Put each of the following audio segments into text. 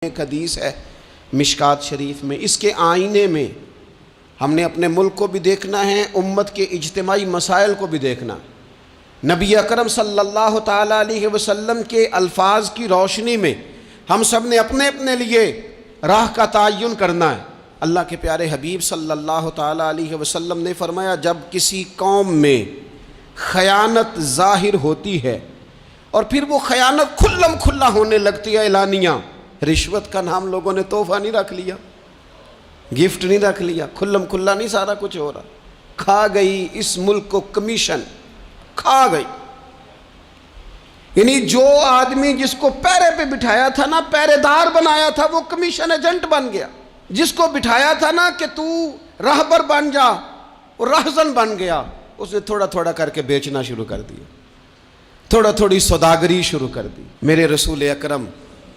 ایک حدیث ہے مشکات شریف میں، اس کے آئینے میں ہم نے اپنے ملک کو بھی دیکھنا ہے، امت کے اجتماعی مسائل کو بھی دیکھنا ہے۔ نبی اکرم صلی اللہ تعالیٰ علیہ وسلم کے الفاظ کی روشنی میں ہم سب نے اپنے اپنے لیے راہ کا تعین کرنا ہے۔ اللہ کے پیارے حبیب صلی اللہ تعالیٰ علیہ وسلم نے فرمایا، جب کسی قوم میں خیانت ظاہر ہوتی ہے اور پھر وہ خیانت کھلم کھلا ہونے لگتی ہے اعلانیہ، رشوت کا نام لوگوں نے تحفہ نہیں رکھ لیا، گفٹ نہیں رکھ لیا، کھلم کھلا نہیں سارا کچھ ہو رہا، کھا گئی اس ملک کو کمیشن، کھا گئی۔ یعنی جو آدمی جس کو پیرے پہ بٹھایا تھا نا، پیرے دار بنایا تھا، وہ کمیشن ایجنٹ بن گیا۔ جس کو بٹھایا تھا نا کہ تو راہبر بن جا، وہ راہزن بن گیا، اس نے تھوڑا تھوڑا کر کے بیچنا شروع کر دیا، تھوڑا تھوڑی سوداگری شروع کر دی۔ میرے رسول اکرم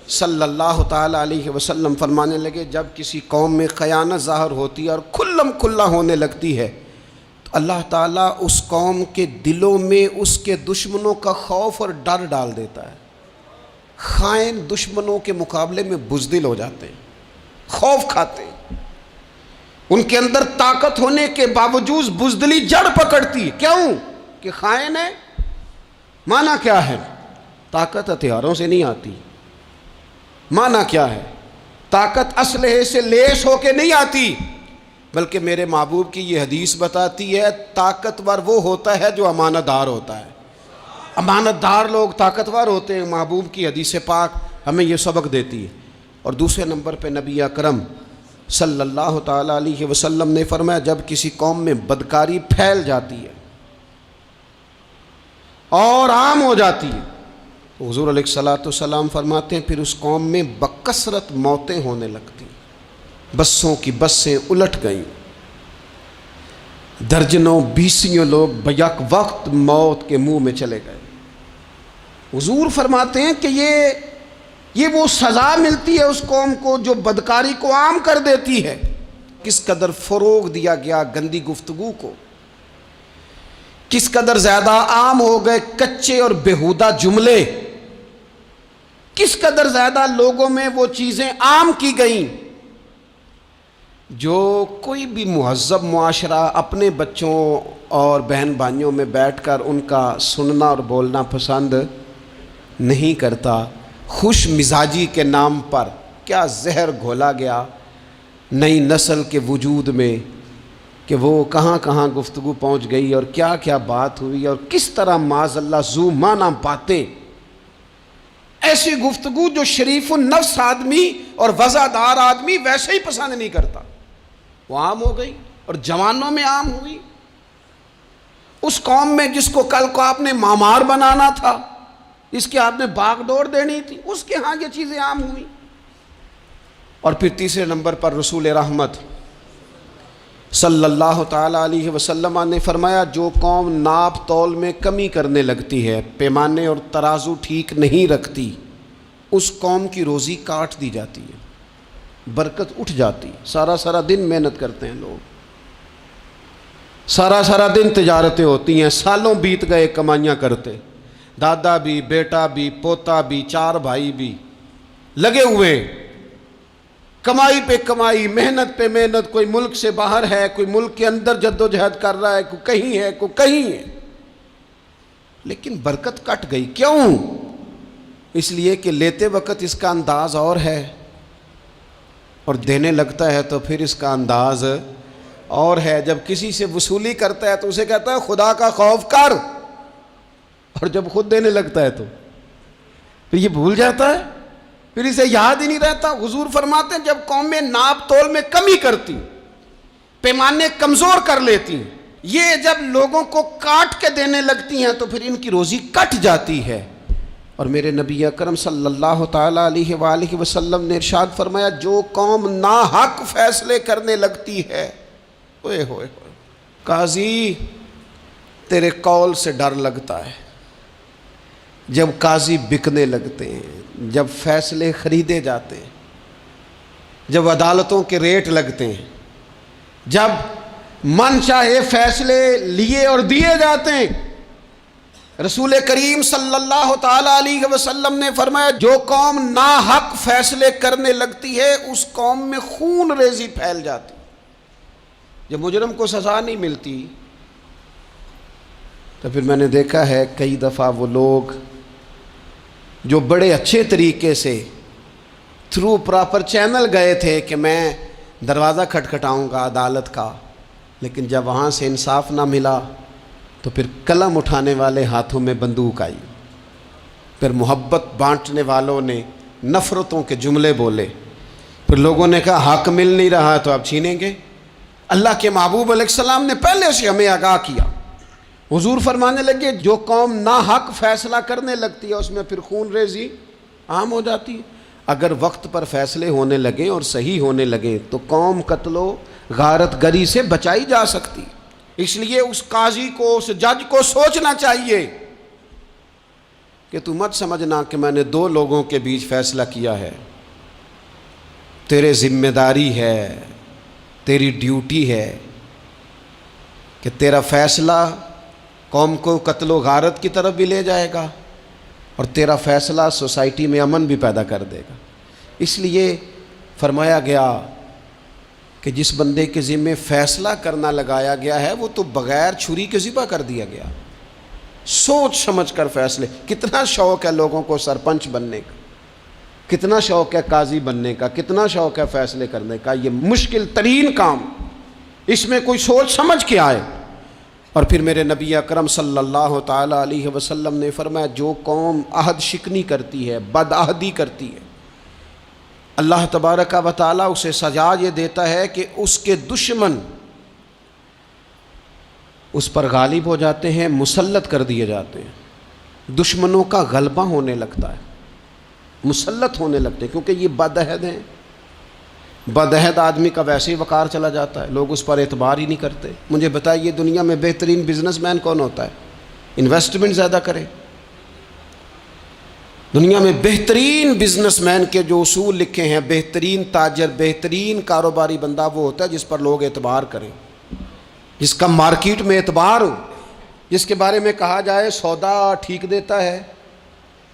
صلی اللہ تعالیٰ علیہ وسلم فرمانے لگے، جب کسی قوم میں خیانت ظاہر ہوتی ہے اور کھلم کھلا ہونے لگتی ہے تو اللہ تعالیٰ اس قوم کے دلوں میں اس کے دشمنوں کا خوف اور ڈر ڈال دیتا ہے۔ خائن دشمنوں کے مقابلے میں بزدل ہو جاتے ہیں، خوف کھاتے ہیں۔ ان کے اندر طاقت ہونے کے باوجود بزدلی جڑ پکڑتی ہے، کیوں؟ کہ خائن ہے۔ معنی کیا ہے؟ طاقت ہتھیاروں سے نہیں آتی۔ معنی کیا ہے؟ طاقت اسلحے سے لیس ہو کے نہیں آتی، بلکہ میرے محبوب کی یہ حدیث بتاتی ہے، طاقتور وہ ہوتا ہے جو امانت دار ہوتا ہے۔ امانت دار لوگ طاقتور ہوتے ہیں۔ محبوب کی حدیث پاک ہمیں یہ سبق دیتی ہے۔ اور دوسرے نمبر پہ نبی اکرم صلی اللہ تعالیٰ علیہ وسلم نے فرمایا، جب کسی قوم میں بدکاری پھیل جاتی ہے اور عام ہو جاتی ہے، حضور علیہ الصلوۃ والسلام فرماتے ہیں پھر اس قوم میں بکثرت موتیں ہونے لگتی، بسوں کی بسیں الٹ گئیں، درجنوں بیسیوں لوگ بیک وقت موت کے منہ میں چلے گئے۔ حضور فرماتے ہیں کہ یہ وہ سزا ملتی ہے اس قوم کو جو بدکاری کو عام کر دیتی ہے۔ کس قدر فروغ دیا گیا گندی گفتگو کو، کس قدر زیادہ عام ہو گئے کچے اور بیہودہ جملے، کس قدر زیادہ لوگوں میں وہ چیزیں عام کی گئیں جو کوئی بھی مہذب معاشرہ اپنے بچوں اور بہن بھائیوں میں بیٹھ کر ان کا سننا اور بولنا پسند نہیں کرتا۔ خوش مزاجی کے نام پر کیا زہر گھولا گیا نئی نسل کے وجود میں کہ وہ کہاں کہاں گفتگو پہنچ گئی اور کیا کیا بات ہوئی، اور کس طرح معاذ اللہ ذو معنی باتیں، ایسی گفتگو جو شریف النفس آدمی اور وزادار آدمی ویسے ہی پسند نہیں کرتا، وہ عام ہو گئی اور جوانوں میں عام ہوئی۔ اس قوم میں جس کو کل کو آپ نے مامار بنانا تھا، اس کے آپ نے باغ ڈور دینی تھی، اس کے ہاں یہ چیزیں عام ہوئی۔ اور پھر تیسرے نمبر پر رسول رحمت صلی اللہ تعالیٰ علیہ وسلم نے فرمایا، جو قوم ناپ تول میں کمی کرنے لگتی ہے، پیمانے اور ترازو ٹھیک نہیں رکھتی، اس قوم کی روزی کاٹ دی جاتی ہے، برکت اٹھ جاتی۔ سارا دن محنت کرتے ہیں لوگ، سارا دن تجارتیں ہوتی ہیں، سالوں بیت گئے کمائیاں کرتے، دادا بھی، بیٹا بھی، پوتا بھی، چار بھائی بھی لگے ہوئے، کمائی پہ کمائی، محنت پہ محنت، کوئی ملک سے باہر ہے، کوئی ملک کے اندر جدوجہد کر رہا ہے، کوئی کہیں ہے، کوئی کہیں ہے، لیکن برکت کٹ گئی۔ کیوں؟ اس لیے کہ لیتے وقت اس کا انداز اور ہے اور دینے لگتا ہے تو پھر اس کا انداز اور ہے۔ جب کسی سے وصولی کرتا ہے تو اسے کہتا ہے خدا کا خوف کر، اور جب خود دینے لگتا ہے تو پھر یہ بھول جاتا ہے، پھر اسے یاد ہی نہیں رہتا۔ حضور فرماتے ہیں جب قومیں ناپ تول میں کمی کرتی، پیمانے کمزور کر لیتی، یہ جب لوگوں کو کاٹ کے دینے لگتی ہیں تو پھر ان کی روزی کٹ جاتی ہے۔ اور میرے نبی اکرم صلی اللہ تعالیٰ علیہ وآلہ وسلم نے ارشاد فرمایا، جو قوم ناحق فیصلے کرنے لگتی ہے، اوئے ہوئے ہوئے، قاضی تیرے قول سے ڈر لگتا ہے۔ جب قاضی بکنے لگتے ہیں، جب فیصلے خریدے جاتے ہیں، جب عدالتوں کے ریٹ لگتے ہیں، جب من چاہے فیصلے لیے اور دیے جاتے ہیں، رسول کریم صلی اللہ تعالی علیہ وسلم نے فرمایا جو قوم ناحق فیصلے کرنے لگتی ہے اس قوم میں خون ریزی پھیل جاتی. جب مجرم کو سزا نہیں ملتی تو پھر میں نے دیکھا ہے کئی دفعہ وہ لوگ جو بڑے اچھے طریقے سے تھرو پراپر چینل گئے تھے کہ میں دروازہ کھٹکھٹاؤں گا عدالت کا، لیکن جب وہاں سے انصاف نہ ملا تو پھر قلم اٹھانے والے ہاتھوں میں بندوق آئی، پھر محبت بانٹنے والوں نے نفرتوں کے جملے بولے، پھر لوگوں نے کہا حق مل نہیں رہا تو اب چھینیں گے. اللہ کے محبوب علیہ السلام نے پہلے سے ہمیں آگاہ کیا. حضور فرمانے لگے جو قوم ناحق فیصلہ کرنے لگتی ہے اس میں پھر خون ریزی عام ہو جاتی ہے. اگر وقت پر فیصلے ہونے لگیں اور صحیح ہونے لگیں تو قوم قتل و غارت گری سے بچائی جا سکتی. اس لیے اس قاضی کو، اس جج کو سوچنا چاہیے کہ تو مت سمجھنا کہ میں نے دو لوگوں کے بیچ فیصلہ کیا ہے. تیرے ذمہ داری ہے، تیری ڈیوٹی ہے کہ تیرا فیصلہ قوم کو قتل و غارت کی طرف بھی لے جائے گا اور تیرا فیصلہ سوسائٹی میں امن بھی پیدا کر دے گا. اس لیے فرمایا گیا کہ جس بندے کے ذمے فیصلہ کرنا لگایا گیا ہے وہ تو بغیر چھری کے ذبح کر دیا گیا. سوچ سمجھ کر فیصلے. کتنا شوق ہے لوگوں کو سرپنچ بننے کا، کتنا شوق ہے قاضی بننے کا، کتنا شوق ہے فیصلے کرنے کا. یہ مشکل ترین کام، اس میں کوئی سوچ سمجھ کے آئے. اور پھر میرے نبی اکرم صلی اللہ تعالی علیہ وسلم نے فرمایا جو قوم عہد شکنی کرتی ہے، بد عہدی کرتی ہے، اللہ تبارک و تعالیٰ اسے سزا یہ دیتا ہے کہ اس کے دشمن اس پر غالب ہو جاتے ہیں، مسلط کر دیے جاتے ہیں. دشمنوں کا غلبہ ہونے لگتا ہے، مسلط ہونے لگتے ہیں، کیونکہ یہ بد عہد ہیں. بد عہد آدمی کا ویسے ہی وقار چلا جاتا ہے، لوگ اس پر اعتبار ہی نہیں کرتے. مجھے بتائیے دنیا میں بہترین بزنس مین کون ہوتا ہے؟ انویسٹمنٹ زیادہ کرے. دنیا میں بہترین بزنس مین کے جو اصول لکھے ہیں، بہترین تاجر، بہترین کاروباری بندہ وہ ہوتا ہے جس پر لوگ اعتبار کریں، جس کا مارکیٹ میں اعتبار ہو، جس کے بارے میں کہا جائے سودا ٹھیک دیتا ہے،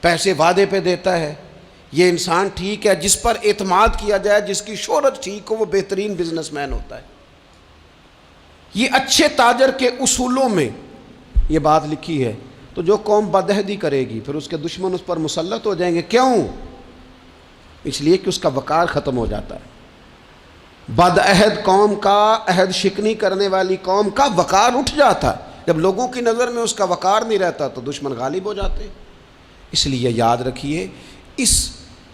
پیسے وعدے پہ دیتا ہے، یہ انسان ٹھیک ہے، جس پر اعتماد کیا جائے، جس کی شہرت ٹھیک ہو، وہ بہترین بزنس مین ہوتا ہے. یہ اچھے تاجر کے اصولوں میں یہ بات لکھی ہے. تو جو قوم بدعہدی کرے گی پھر اس کے دشمن اس پر مسلط ہو جائیں گے. کیوں؟ اس لیے کہ اس کا وقار ختم ہو جاتا ہے. بدعہد قوم کا، عہد شکنی کرنے والی قوم کا وقار اٹھ جاتا ہے. جب لوگوں کی نظر میں اس کا وقار نہیں رہتا تو دشمن غالب ہو جاتے. اس لیے یاد رکھیے اس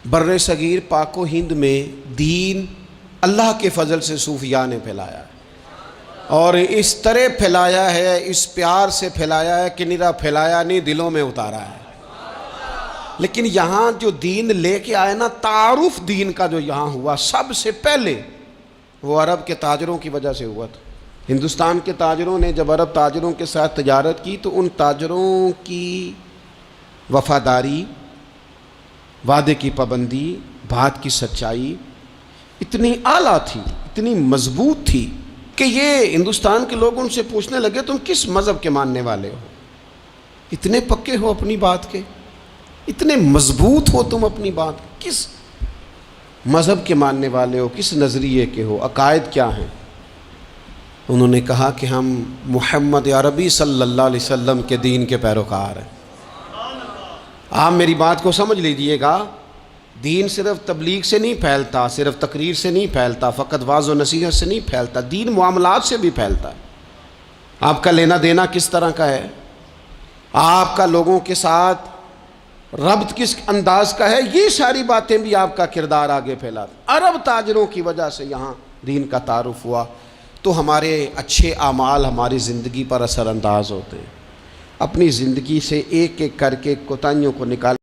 بر صغیر پاک و ہند میں دین اللہ کے فضل سے صوفیاء نے پھیلایا ہے، اور اس طرح پھیلایا ہے، اس پیار سے پھیلایا ہے کہ نرا پھیلایا نہیں، دلوں میں اتارا ہے. لیکن یہاں جو دین لے کے آئے نا، تعارف دین کا جو یہاں ہوا سب سے پہلے وہ عرب کے تاجروں کی وجہ سے ہوا تھا. ہندوستان کے تاجروں نے جب عرب تاجروں کے ساتھ تجارت کی تو ان تاجروں کی وفاداری، وعدے کی پابندی، بات کی سچائی اتنی اعلیٰ تھی، اتنی مضبوط تھی کہ یہ ہندوستان کے لوگ ان سے پوچھنے لگے تم کس مذہب کے ماننے والے ہو؟ اتنے پکے ہو اپنی بات کے، اتنے مضبوط ہو تم اپنی بات، کس مذہب کے ماننے والے ہو، کس نظریے کے ہو، عقائد کیا ہیں؟ انہوں نے کہا کہ ہم محمد عربی صلی اللہ علیہ وسلم کے دین کے پیروکار ہیں. آپ میری بات کو سمجھ لیجئے گا، دین صرف تبلیغ سے نہیں پھیلتا، صرف تقریر سے نہیں پھیلتا، فقط واعظ و نصیحت سے نہیں پھیلتا، دین معاملات سے بھی پھیلتا ہے. آپ کا لینا دینا کس طرح کا ہے، آپ کا لوگوں کے ساتھ ربط کس انداز کا ہے، یہ ساری باتیں بھی آپ کا کردار آگے پھیلاتا. عرب تاجروں کی وجہ سے یہاں دین کا تعارف ہوا تو ہمارے اچھے اعمال ہماری زندگی پر اثر انداز ہوتے ہیں. اپنی زندگی سے ایک ایک کر کے کوتاہیوں کو نکال